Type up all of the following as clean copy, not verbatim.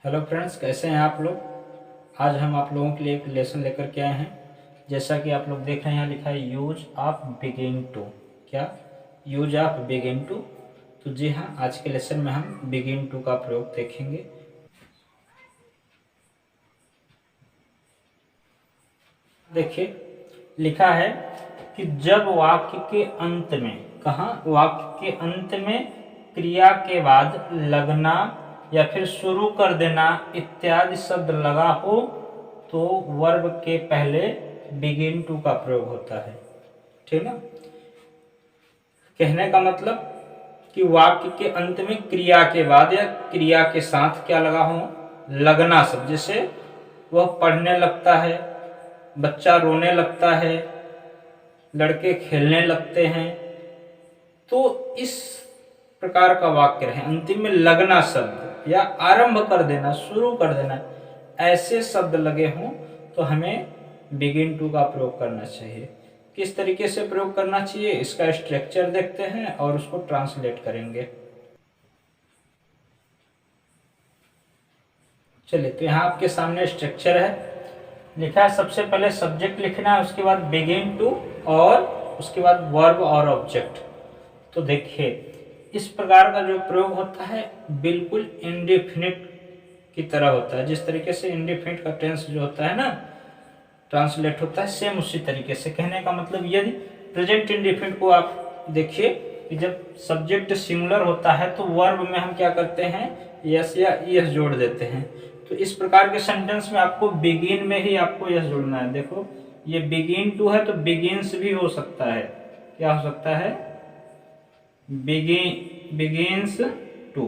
Hello friends, कैसे हैं आप लोग। आज हम आप लोगों के लिए एक लेसन लेकर के आए हैं। जैसा कि आप लोग देख रहे हैं, यहाँ लिखा है यूज ऑफ बिगिन टू। क्या यूज ऑफ बिगिन टू? तो जी हाँ, आज के लेसन में हम बिगिन टू का प्रयोग देखेंगे। देखिए, लिखा है कि जब वाक्य के अंत में, कहाँ, वाक्य के अंत में क्रिया के बाद लगना या फिर शुरू कर देना इत्यादि शब्द लगा हो तो वर्ब के पहले बिगिन टू का प्रयोग होता है। ठीक ना। कहने का मतलब कि वाक्य के अंत में क्रिया के बाद या क्रिया के साथ क्या लगा हो, लगना शब्द। जैसे वह पढ़ने लगता है, बच्चा रोने लगता है, लड़के खेलने लगते हैं। तो इस प्रकार का वाक्य रहे, अंतिम में लगना शब्द या आरंभ कर देना, शुरू कर देना, ऐसे शब्द लगे हों तो हमें बिगिन टू का प्रयोग करना चाहिए। किस तरीके से प्रयोग करना चाहिए, इसका स्ट्रक्चर देखते हैं और उसको ट्रांसलेट करेंगे। चलिए, तो यहाँ आपके सामने स्ट्रक्चर है। लिखा है सबसे पहले सब्जेक्ट लिखना है, उसके बाद बिगिन टू और उसके बाद वर्ब और ऑब्जेक्ट। तो देखिए, इस प्रकार का जो प्रयोग होता है बिल्कुल इंडेफिनिट की तरह होता है। जिस तरीके से इंडेफिनिट का टेंस जो होता है ना, ट्रांसलेट होता है, सेम उसी तरीके से। कहने का मतलब यदि प्रेजेंट इंडेफिनिट को आप देखिए कि जब सब्जेक्ट सिंगुलर होता है तो वर्ब में हम क्या करते हैं, यस या ईएस जोड़ देते हैं। तो इस प्रकार के सेंटेंस में आपको बिगिन में ही आपको यस जोड़ना है। देखो, ये बिगिन टू है तो बिगिन्स भी हो सकता है। क्या हो सकता है, बिगिन्स टू।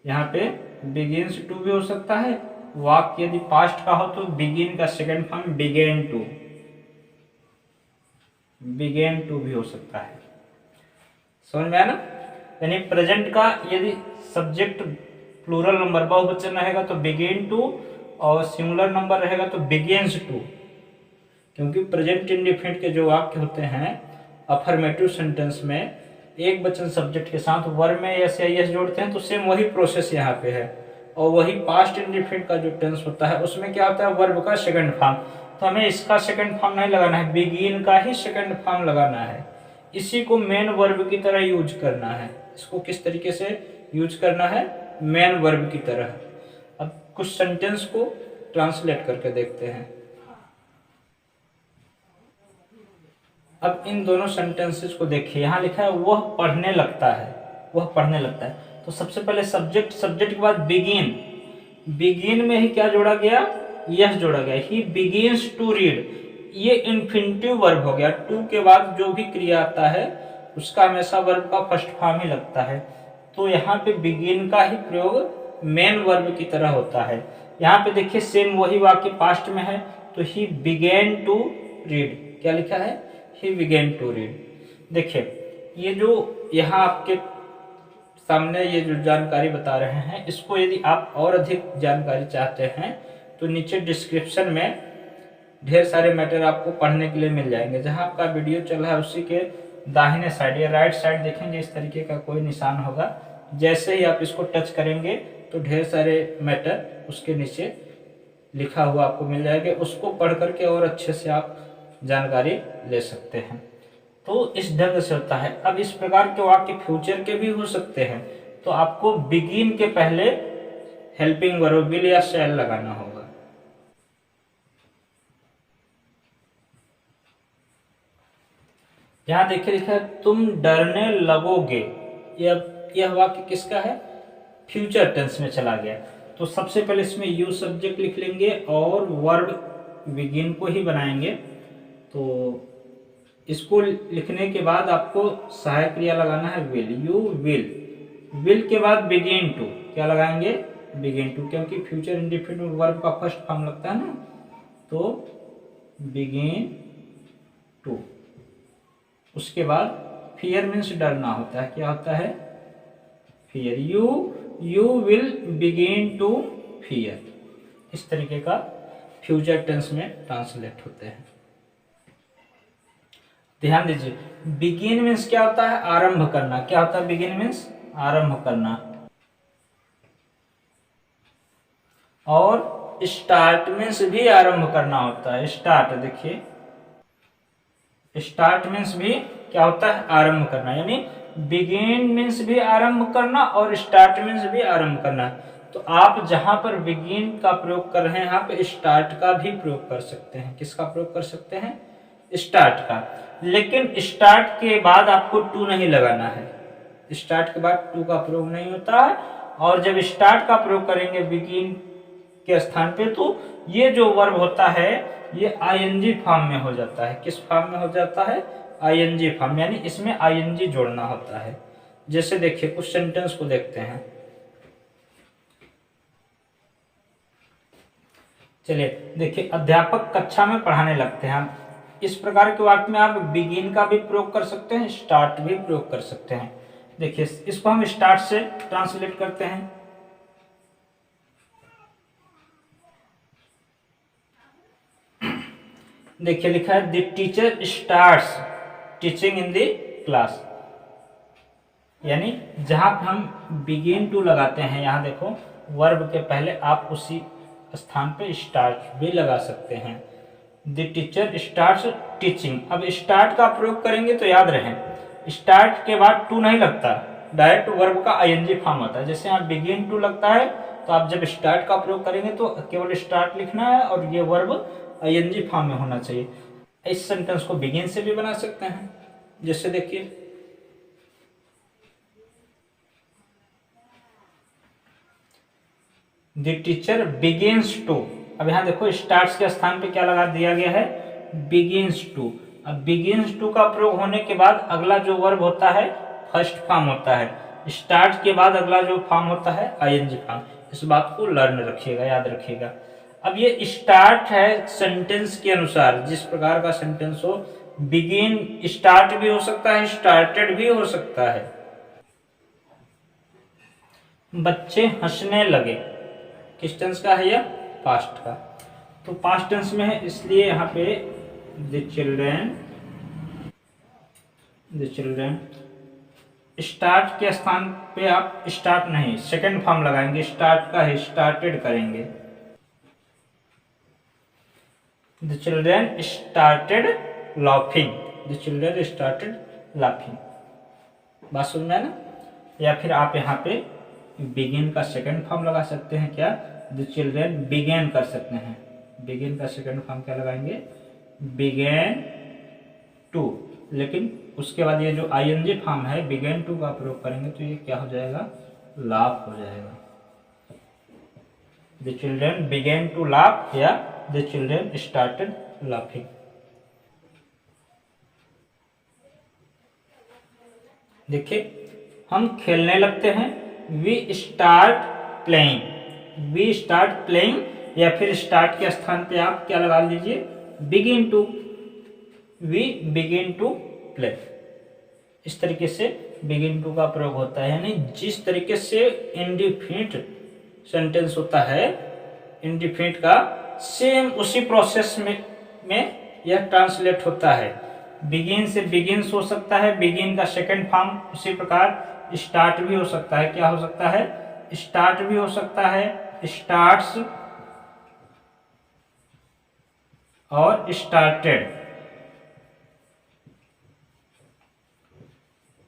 यहाँ पे बिगिन्स टू भी हो सकता है। वाक्य यदि पास्ट का हो तो बिगिन का second form began to, began to भी हो सकता है। समझ में आया ना। यानी प्रेजेंट का यदि सब्जेक्ट प्लूरल नंबर बहुवचन रहेगा तो बिगिन टू, और सिंगुलर नंबर रहेगा तो बिगिन्स टू। क्योंकि प्रेजेंट इंडेफिनिट के जो वाक्य होते हैं अफर्मेटिव सेंटेंस में, एक वचन सब्जेक्ट के साथ वर्ब में यस या यस जोड़ते हैं, तो सेम वही प्रोसेस यहाँ पे है। और वही पास्ट इंडेफिनिट का जो टेंस होता है उसमें क्या होता है, वर्ब का सेकंड फॉर्म। तो हमें इसका सेकंड फॉर्म नहीं लगाना है, बिगिन का ही सेकंड फॉर्म लगाना है। इसी को मेन वर्ब की तरह यूज करना है। इसको किस तरीके से यूज करना है, मेन वर्ब की तरह। अब कुछ सेंटेंस को ट्रांसलेट करके देखते हैं। अब इन दोनों सेंटेंसेस को देखिए, यहाँ लिखा है वह पढ़ने लगता है, वह पढ़ने लगता है। तो सबसे पहले सब्जेक्ट, सब्जेक्ट के बाद बिगिन, बिगिन में ही क्या जोड़ा गया, यस जोड़ा गया। ही बिगिन्स टू रीड, ये इन्फिनिटिव वर्ब हो गया। टू के बाद जो भी क्रिया आता है उसका हमेशा वर्ब का फर्स्ट फॉर्म ही लगता है। तो यहाँ पे बिगिन का ही प्रयोग मेन वर्ब की तरह होता है। यहाँ पे देखिए सेम वही वाक्य पास्ट में है, तो ही बिगेन टू रीड। क्या लिखा है, ही बिगेन टू रीड। देखिए, ये जो यहाँ आपके सामने ये जो जानकारी बता रहे हैं, इसको यदि आप और अधिक जानकारी चाहते हैं तो नीचे डिस्क्रिप्शन में ढेर सारे मैटर आपको पढ़ने के लिए मिल जाएंगे। जहां आपका वीडियो चल रहा है उसी के दाहिने साइड या राइट साइड देखेंगे, इस तरीके का कोई निशान होगा। जैसे ही आप इसको टच करेंगे तो ढेर सारे मैटर उसके नीचे लिखा हुआ आपको मिल जाएगा। उसको पढ़ करके और अच्छे से आप जानकारी ले सकते हैं। तो इस ढंग से होता है। अब इस प्रकार के वाक्य फ्यूचर के भी हो सकते हैं, तो आपको बिगिन के पहले हेल्पिंग वर्ब विल या शैल लगाना होगा। यहां देखिए लिखा है तुम डरने लगोगे। यह वाक्य किसका है, फ्यूचर टेंस में चला गया। तो सबसे पहले इसमें यू सब्जेक्ट लिख लेंगे और वर्ब बिगिन को ही बनाएंगे। तो इसको लिखने के बाद आपको सहायक क्रिया लगाना है विल, यू विल। विल के बाद बिगिन टू, क्या लगाएंगे, बिगिन टू, क्योंकि फ्यूचर इंडेफिनिट वर्ब का फर्स्ट फॉर्म लगता है ना। तो बिगिन टू। उसके बाद फियर मीन्स डरना होता है। क्या होता है, fear. You will begin to fear. इस तरीके का फ्यूचर टेंस में ट्रांसलेट होते हैं। ध्यान दीजिए, बिगिन मीन्स क्या होता है, आरंभ करना। क्या होता है, बिगिन मीन्स आरंभ करना। और स्टार्ट मीन्स भी आरंभ करना होता है। स्टार्ट देखिए, स्टार्ट मीन्स भी क्या होता है, आरंभ करना, यानी बिगिन मीन्स भी आरंभ करना और स्टार्ट मीन्स भी आरंभ करना। तो आप जहां पर बिगिन का प्रयोग कर रहे हैं यहाँ पे स्टार्ट का भी प्रयोग कर सकते हैं। किसका प्रयोग कर सकते हैं, स्टार्ट का। लेकिन स्टार्ट के बाद आपको टू नहीं लगाना है, स्टार्ट के बाद टू का प्रयोग नहीं होता है। और जब स्टार्ट का प्रयोग करेंगे बिगिन के स्थान पे तो ये जो वर्ब होता है ये आईएनजी फॉर्म में हो जाता है। किस फॉर्म में हो जाता है, आईएनजी फॉर्म, यानी इसमें आईएनजी जोड़ना होता है। जैसे देखिए कुछ सेंटेंस को देखते हैं। चलिए देखिए, अध्यापक कक्षा में पढ़ाने लगते हैं। इस प्रकार के वाक्य में आप बिगिन का भी प्रयोग कर सकते हैं, स्टार्ट भी प्रयोग कर सकते हैं। देखिए इसको हम स्टार्ट से ट्रांसलेट करते हैं। देखिए लिखा है the teacher starts teaching in the class, यानी जहां हम बिगिन टू लगाते हैं, यहां देखो वर्ब के पहले आप उसी स्थान पे स्टार्ट भी लगा सकते हैं। The teacher starts teaching. अब स्टार्ट का प्रयोग करेंगे तो याद रहे स्टार्ट के बाद टू नहीं लगता, डायरेक्ट वर्ब का आईएनजी फॉर्म होता है। जैसे यहाँ बिगिन टू लगता है तो आप जब स्टार्ट का प्रयोग करेंगे तो केवल स्टार्ट लिखना है और ये वर्ब आईएनजी फॉर्म में होना चाहिए। इस सेंटेंस को बिगिन से भी बना सकते हैं। जैसे देखिए द टीचर बिगिंस टू। अब यहाँ देखो स्टार्ट्स के स्थान पे क्या लगा दिया गया है, बिगिंस टू। अब बिगिंस टू का प्रयोग होने के बाद अगला जो वर्ब होता है फर्स्ट फॉर्म होता है, स्टार्ट के बाद अगला जो फॉर्म होता है आईएनजी फॉर्म। इस बात को लर्न रखिएगा, याद रखिएगा। अब ये स्टार्ट है सेंटेंस के अनुसार, जिस प्रकार का सेंटेंस हो, बिगिन स्टार्ट भी हो सकता है, स्टार्टेड भी हो सकता है। बच्चे हंसने लगे, किस टेंस का है यह, पास्ट का। तो पास्ट टेंस में है इसलिए यहाँ पे द चिल्ड्रन स्टार्ट के स्थान पे आप स्टार्ट नहीं सेकंड फॉर्म लगाएंगे, स्टार्ट का है स्टार्टेड करेंगे। The children started laughing, the children started laughing. बात समझ में ना। या फिर आप यहाँ पे बिगिन का सेकंड फॉर्म लगा सकते हैं, क्या, द चिल्ड्रन बिगेन कर सकते हैं। बिगिन का सेकंड फॉर्म क्या लगाएंगे, बिगेन टू। लेकिन उसके बाद ये जो आईएनजी फॉर्म है बिगेन टू का प्रयोग करेंगे तो ये क्या हो जाएगा, लाफ हो जाएगा। The children began to laugh या द चिल्ड्रन स्टार्टेड लाफिंग। देखिए हम खेलने लगते हैं, we start playing, we start playing. या फिर स्टार्ट के स्थान पे आप क्या लगा लीजिए, begin to, we begin to play. इस तरीके से बिगिन टू का प्रयोग होता है। यानी जिस तरीके से इंडिफिनिट सेंटेंस होता है इंडिफिनिट का, सेम उसी प्रोसेस में यह ट्रांसलेट होता है। बिगिन से बिगिन्स हो सकता है, बिगिन का सेकंड फॉर्म उसी प्रकार स्टार्ट भी हो सकता है। क्या हो सकता है, स्टार्ट भी हो सकता है, स्टार्ट्स और स्टार्टेड।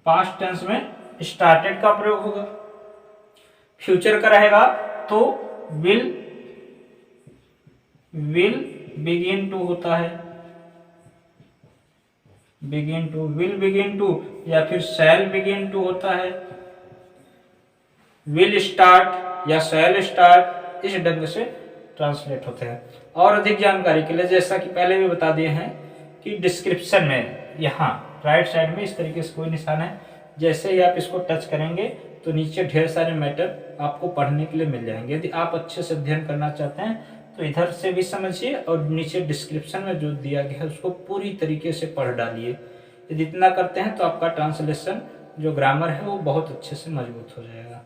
पास्ट टेंस में स्टार्टेड का प्रयोग होगा। फ्यूचर का रहेगा तो विल बिगिन टू होता है, begin to, will begin to, या फिर शैल बिगिन टू होता है, विल स्टार्ट या शैल स्टार्ट। इस ढंग से ट्रांसलेट होते हैं। और अधिक जानकारी के लिए, जैसा कि पहले भी बता दिए हैं कि डिस्क्रिप्शन में यहाँ राइट साइड में इस तरीके से कोई निशान है, जैसे ही आप इसको टच करेंगे तो नीचे ढेर सारे मैटर आपको पढ़ने के लिए मिल जाएंगे। यदि आप अच्छे से अध्ययन करना चाहते हैं तो इधर से भी समझिए और नीचे डिस्क्रिप्शन में जो दिया गया है उसको पूरी तरीके से पढ़ डालिए। यदि इतना करते हैं तो आपका ट्रांसलेशन जो ग्रामर है वो बहुत अच्छे से मजबूत हो जाएगा।